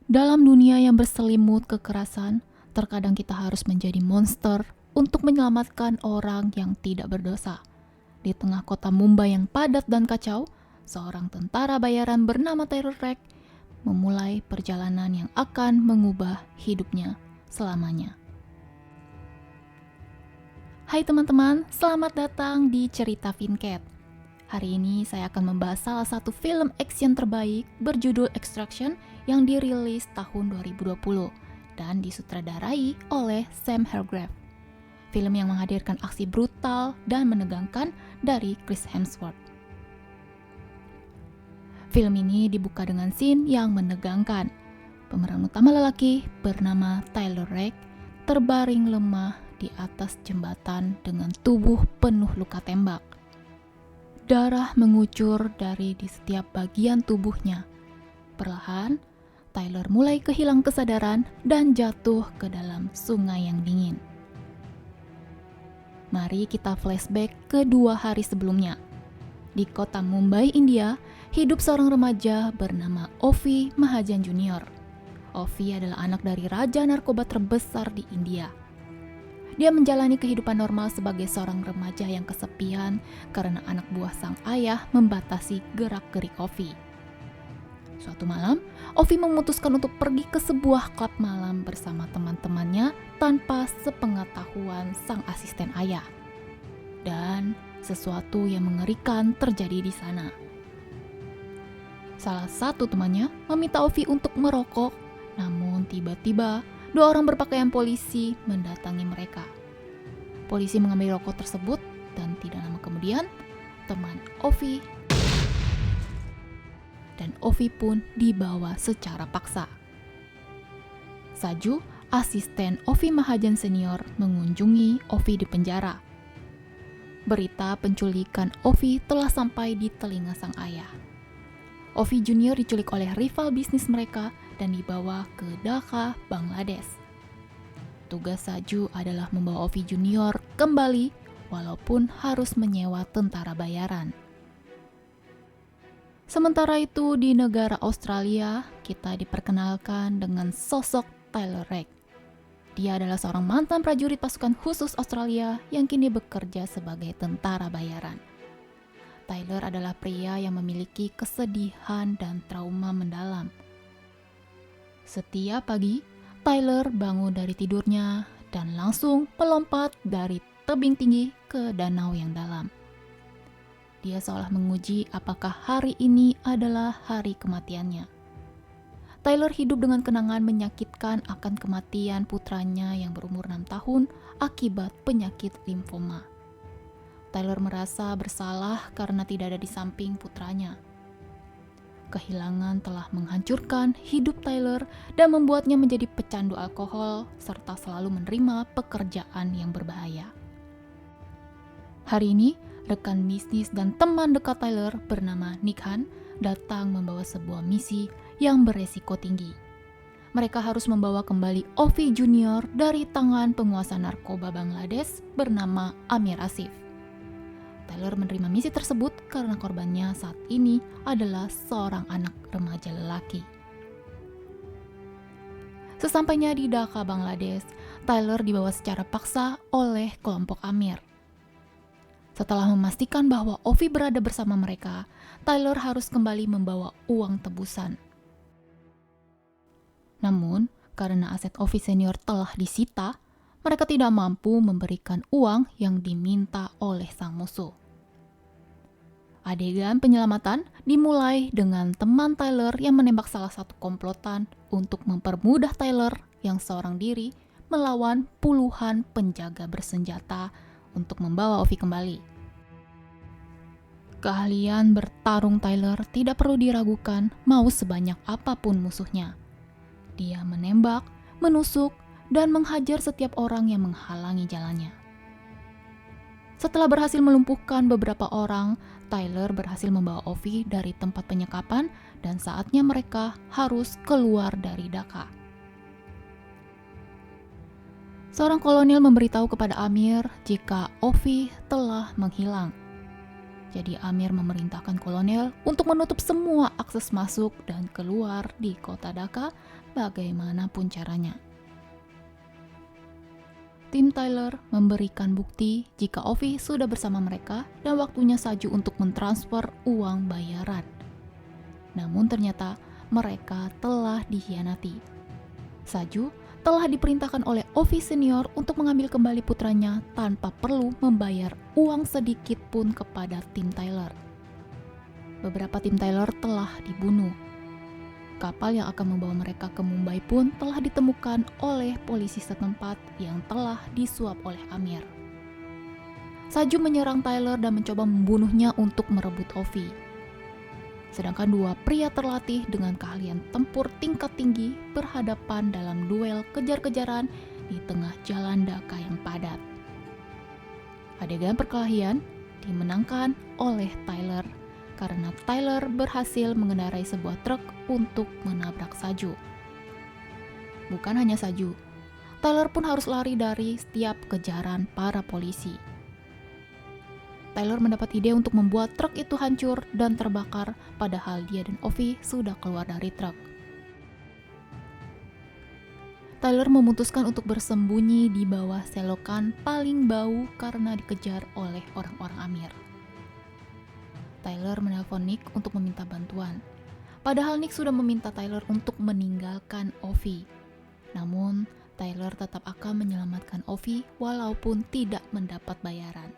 Dalam dunia yang berselimut kekerasan, terkadang kita harus menjadi monster untuk menyelamatkan orang yang tidak berdosa. Di tengah kota Mumbai yang padat dan kacau, seorang tentara bayaran bernama Tyler Rake memulai perjalanan yang akan mengubah hidupnya selamanya. Hai teman-teman, selamat datang di Cerita Vincat. Hari ini saya akan membahas salah satu film action terbaik berjudul Extraction yang dirilis tahun 2020 dan disutradarai oleh Sam Hargrave. Film yang menghadirkan aksi brutal dan menegangkan dari Chris Hemsworth. Film ini dibuka dengan scene yang menegangkan. Pemeran utama lelaki bernama Tyler Rake terbaring lemah di atas jembatan dengan tubuh penuh luka tembak. Darah mengucur dari di setiap bagian tubuhnya. Perlahan, Tyler mulai kehilang kesadaran dan jatuh ke dalam sungai yang dingin. Mari kita flashback ke 2 hari sebelumnya. Di kota Mumbai, India, hidup seorang remaja bernama Ovi Mahajan Jr. Ovi adalah anak dari raja narkoba terbesar di India. Dia menjalani kehidupan normal sebagai seorang remaja yang kesepian karena anak buah sang ayah membatasi gerak-gerik Ovi. Suatu malam, Ovi memutuskan untuk pergi ke sebuah klub malam bersama teman-temannya tanpa sepengetahuan sang asisten ayah. Dan sesuatu yang mengerikan terjadi di sana. Salah satu temannya meminta Ovi untuk merokok, namun tiba-tiba 2 orang berpakaian polisi mendatangi mereka. Polisi mengambil rokok tersebut dan tidak lama kemudian teman Ovi dan Ovi pun dibawa secara paksa. Saju, asisten Ovi Mahajan senior, mengunjungi Ovi di penjara. Berita penculikan Ovi telah sampai di telinga sang ayah. Ovi Junior diculik oleh rival bisnis mereka dan dibawa ke Dhaka, Bangladesh. Tugas Saju adalah membawa Ovi Junior kembali walaupun harus menyewa tentara bayaran. Sementara itu di negara Australia, kita diperkenalkan dengan sosok Tyler Rake. Dia adalah seorang mantan prajurit pasukan khusus Australia yang kini bekerja sebagai tentara bayaran. Tyler adalah pria yang memiliki kesedihan dan trauma mendalam. Setiap pagi, Tyler bangun dari tidurnya dan langsung melompat dari tebing tinggi ke danau yang dalam. Dia seolah menguji apakah hari ini adalah hari kematiannya. Tyler hidup dengan kenangan menyakitkan akan kematian putranya yang berumur 6 tahun akibat penyakit limfoma. Tyler merasa bersalah karena tidak ada di samping putranya. Kehilangan telah menghancurkan hidup Tyler dan membuatnya menjadi pecandu alkohol serta selalu menerima pekerjaan yang berbahaya. Hari ini, rekan bisnis dan teman dekat Tyler bernama Nick Han datang membawa sebuah misi yang beresiko tinggi. Mereka harus membawa kembali Ovi Junior dari tangan penguasa narkoba Bangladesh bernama Amir Asif. Tyler menerima misi tersebut karena korbannya saat ini adalah seorang anak remaja lelaki. Sesampainya di Dhaka, Bangladesh, Tyler dibawa secara paksa oleh kelompok Amir. Setelah memastikan bahwa Ovi berada bersama mereka, Tyler harus kembali membawa uang tebusan. Namun, karena aset Ovi senior telah disita, mereka tidak mampu memberikan uang yang diminta oleh sang musuh. Adegan penyelamatan dimulai dengan teman Tyler yang menembak salah satu komplotan untuk mempermudah Tyler yang seorang diri melawan puluhan penjaga bersenjata untuk membawa Ovi kembali. Keahlian bertarung Tyler tidak perlu diragukan mau sebanyak apapun musuhnya. Dia menembak, menusuk, dan menghajar setiap orang yang menghalangi jalannya. Setelah berhasil melumpuhkan beberapa orang, Tyler berhasil membawa Ovi dari tempat penyekapan dan saatnya mereka harus keluar dari Dhaka. Seorang kolonel memberitahu kepada Amir jika Ovi telah menghilang. Jadi Amir memerintahkan kolonel untuk menutup semua akses masuk dan keluar di kota Dhaka bagaimanapun caranya. Tim Tyler memberikan bukti jika Ovi sudah bersama mereka dan waktunya Saju untuk mentransfer uang bayaran. Namun ternyata mereka telah dikhianati. Saju telah diperintahkan oleh Ovi senior untuk mengambil kembali putranya tanpa perlu membayar uang sedikit pun kepada tim Tyler. Beberapa tim Tyler telah dibunuh. Kapal yang akan membawa mereka ke Mumbai pun telah ditemukan oleh polisi setempat yang telah disuap oleh Amir. Saju menyerang Tyler dan mencoba membunuhnya untuk merebut Ovi. Sedangkan dua pria terlatih dengan keahlian tempur tingkat tinggi berhadapan dalam duel kejar-kejaran di tengah jalan Dhaka yang padat. Adegan perkelahian dimenangkan oleh Tyler karena Tyler berhasil mengendarai sebuah truk untuk menabrak Saju. Bukan hanya Saju, Tyler pun harus lari dari setiap kejaran para polisi. Tyler mendapat ide untuk membuat truk itu hancur dan terbakar, padahal dia dan Ovi sudah keluar dari truk. Tyler memutuskan untuk bersembunyi di bawah selokan paling bau karena dikejar oleh orang-orang Amir. Tyler menelpon Nick untuk meminta bantuan, padahal Nick sudah meminta Tyler untuk meninggalkan Ovi. Namun, Tyler tetap akan menyelamatkan Ovi walaupun tidak mendapat bayaran.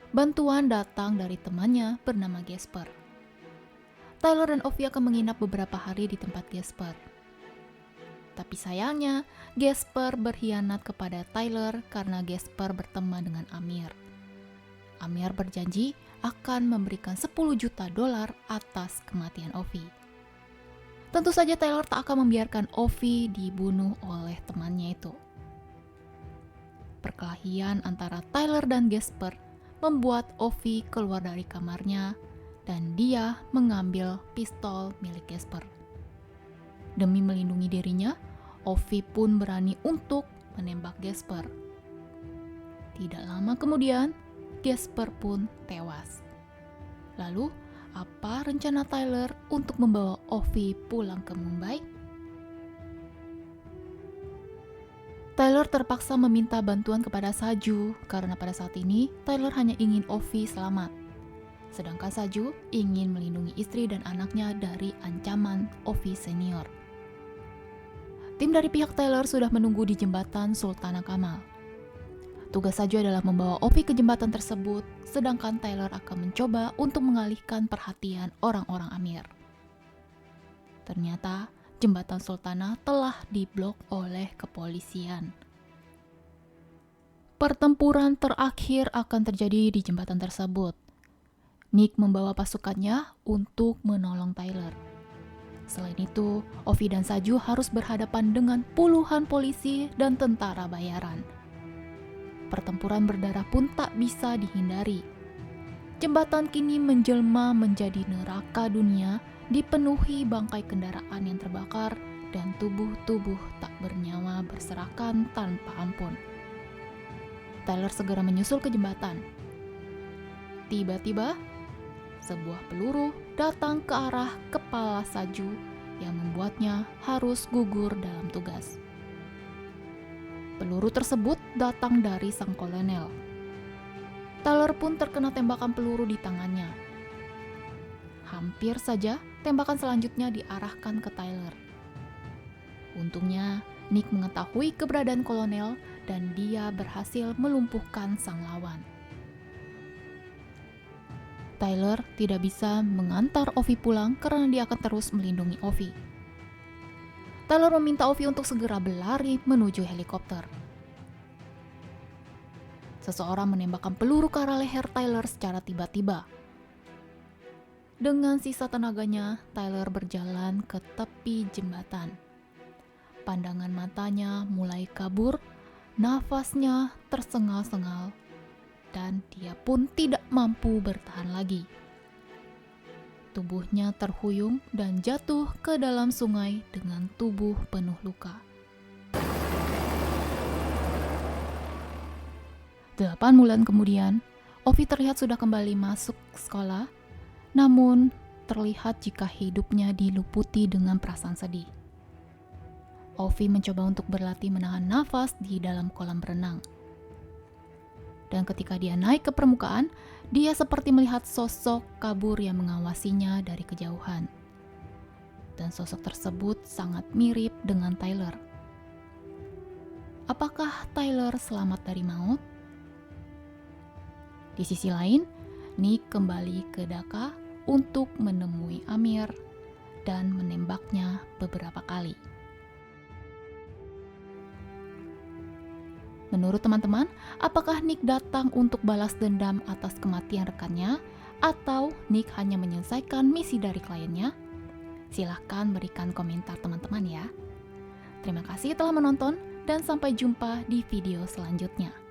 Bantuan datang dari temannya bernama Gasper. Tyler dan Ovi akan menginap beberapa hari di tempat Gasper. Tapi sayangnya, Gasper berkhianat kepada Tyler karena Gasper berteman dengan Amir. Amir berjanji akan memberikan $10 juta atas kematian Ovi. Tentu saja Tyler tak akan membiarkan Ovi dibunuh oleh temannya itu. Perkelahian antara Tyler dan Gasper membuat Ovi keluar dari kamarnya dan dia mengambil pistol milik Gasper. Demi melindungi dirinya, Ovi pun berani untuk menembak Gasper. Tidak lama kemudian, Gasper pun tewas. Lalu, apa rencana Tyler untuk membawa Ovi pulang ke Mumbai? Tyler terpaksa meminta bantuan kepada Saju karena pada saat ini Tyler hanya ingin Ovi selamat. Sedangkan Saju ingin melindungi istri dan anaknya dari ancaman Ovi senior. Tim dari pihak Tyler sudah menunggu di jembatan Sultana Kamal. Tugas Saju adalah membawa Ovi ke jembatan tersebut, sedangkan Tyler akan mencoba untuk mengalihkan perhatian orang-orang Amir. Ternyata, jembatan Sultana telah diblok oleh kepolisian. Pertempuran terakhir akan terjadi di jembatan tersebut. Nick membawa pasukannya untuk menolong Tyler. Selain itu, Ovi dan Saju harus berhadapan dengan puluhan polisi dan tentara bayaran. Pertempuran berdarah pun tak bisa dihindari. Jembatan kini menjelma menjadi neraka dunia, dipenuhi bangkai kendaraan yang terbakar dan tubuh-tubuh tak bernyawa berserakan tanpa ampun. Tyler segera menyusul ke jembatan. Tiba-tiba, sebuah peluru datang ke arah kepala Saju yang membuatnya harus gugur dalam tugas. Peluru tersebut datang dari sang kolonel. Tyler pun terkena tembakan peluru di tangannya. Hampir saja tembakan selanjutnya diarahkan ke Tyler. Untungnya, Nick mengetahui keberadaan kolonel dan dia berhasil melumpuhkan sang lawan. Tyler tidak bisa mengantar Ovi pulang karena dia akan terus melindungi Ovi. Tyler meminta Ovi untuk segera berlari menuju helikopter. Seseorang menembakkan peluru ke arah leher Tyler secara tiba-tiba. Dengan sisa tenaganya, Tyler berjalan ke tepi jembatan. Pandangan matanya mulai kabur, nafasnya tersengal-sengal, dan dia pun tidak mampu bertahan lagi. Tubuhnya terhuyung dan jatuh ke dalam sungai dengan tubuh penuh luka. 8 bulan kemudian, Ovi terlihat sudah kembali masuk sekolah, namun terlihat jika hidupnya diluputi dengan perasaan sedih. Ovi mencoba untuk berlatih menahan nafas di dalam kolam berenang. Dan ketika dia naik ke permukaan, dia seperti melihat sosok kabur yang mengawasinya dari kejauhan. Dan sosok tersebut sangat mirip dengan Tyler. Apakah Tyler selamat dari maut? Di sisi lain, Nick kembali ke Dhaka untuk menemui Amir dan menembaknya beberapa kali. Menurut teman-teman, apakah Nick datang untuk balas dendam atas kematian rekannya, atau Nick hanya menyelesaikan misi dari kliennya? Silahkan berikan komentar teman-teman ya. Terima kasih telah menonton, dan sampai jumpa di video selanjutnya.